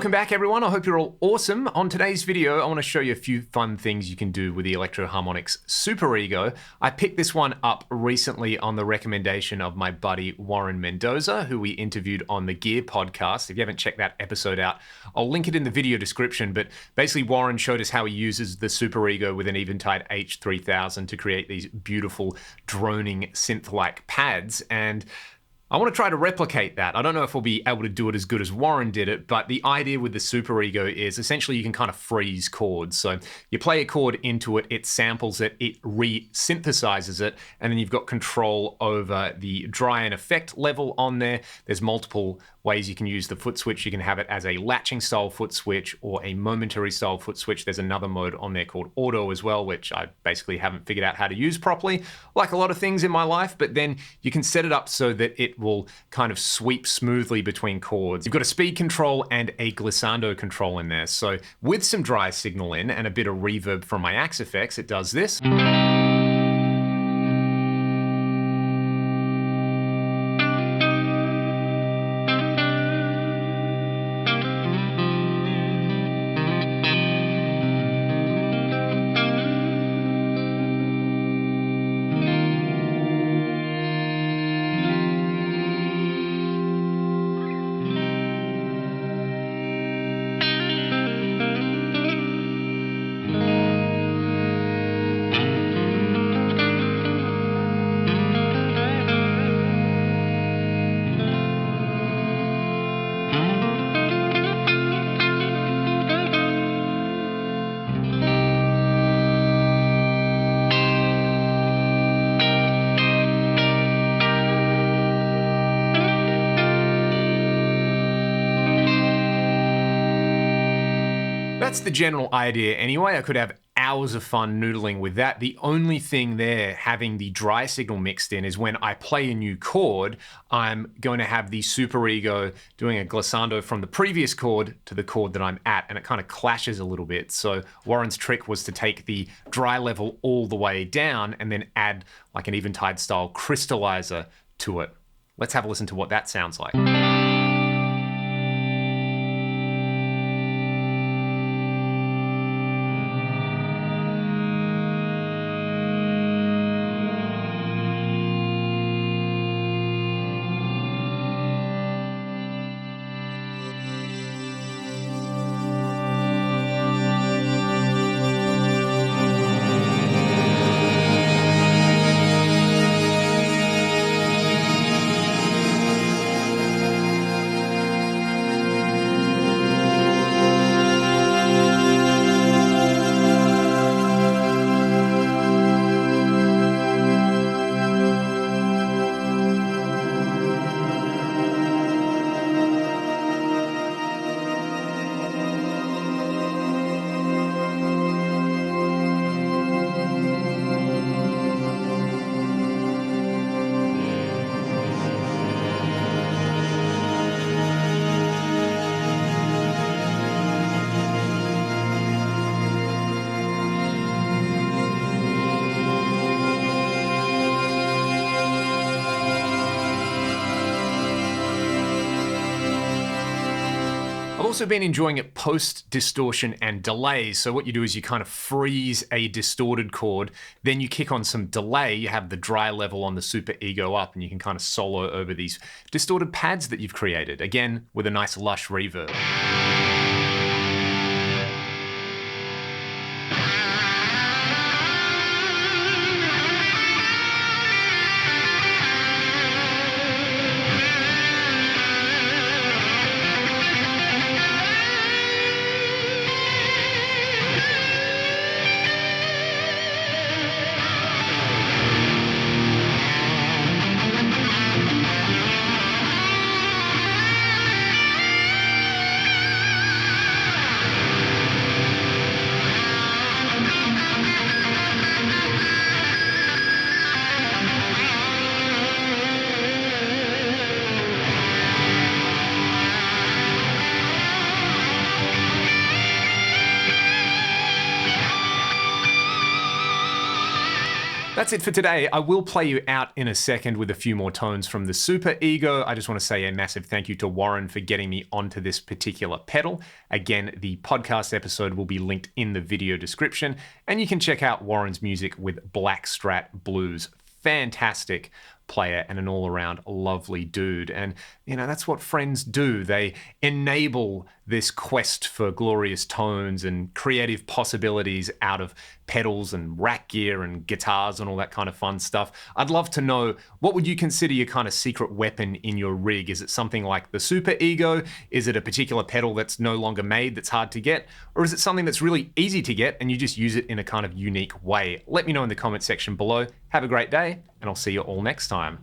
Welcome back, everyone. I hope you're all awesome. On today's video, I want to show you a few fun things you can do with the Electro Harmonix SUPEREGO. I picked this one up recently on the recommendation of my buddy Warren Mendoza, who we interviewed on the Gear podcast. If you haven't checked that episode out, I'll link it in the video description. But basically, Warren showed us how he uses the SUPEREGO with an Eventide H3000 to create these beautiful droning synth-like pads. And I want to try to replicate that. I don't know if we'll be able to do it as good as Warren did it, but the idea with the SUPEREGO is essentially you can kind of freeze chords. So you play a chord into it, it samples it, it re-synthesizes it, and then you've got control over the dry and effect level on there. There's multiple ways you can use the foot switch. You can have it as a latching style foot switch or a momentary style foot switch. There's another mode on there called auto as well, which I basically haven't figured out how to use properly, like a lot of things in my life. But then you can set it up so that it will kind of sweep smoothly between chords. You've got a speed control and a glissando control in there. So with some dry signal in and a bit of reverb from my Axe effects, it does this. That's the general idea anyway. I could have hours of fun noodling with that. The only thing there, having the dry signal mixed in, is when I play a new chord, I'm going to have the SUPEREGO doing a glissando from the previous chord to the chord that I'm at, and it kind of clashes a little bit. So Warren's trick was to take the dry level all the way down and then add like an Eventide style crystallizer to it. Let's have a listen to what that sounds like. I've also been enjoying it post distortion and delays. So what you do is you kind of freeze a distorted chord, then you kick on some delay, you have the dry level on the SUPEREGO up, and you can kind of solo over these distorted pads that you've created, again, with a nice lush reverb. That's it for today. I will play you out in a second with a few more tones from the SUPEREGO. I just want to say a massive thank you to Warren for getting me onto this particular pedal. Again, the podcast episode will be linked in the video description, and you can check out Warren's music with Blackstrat Blues. Fantastic player and an all-around lovely dude. And that's what friends do. They enable this quest for glorious tones and creative possibilities out of pedals and rack gear and guitars and all that kind of fun stuff. I'd love to know, what would you consider your kind of secret weapon in your rig? Is it something like the SUPEREGO? Is it a particular pedal that's no longer made that's hard to get? Or is it something that's really easy to get and you just use it in a kind of unique way? Let me know in the comment section below. Have a great day, and I'll see you all next time.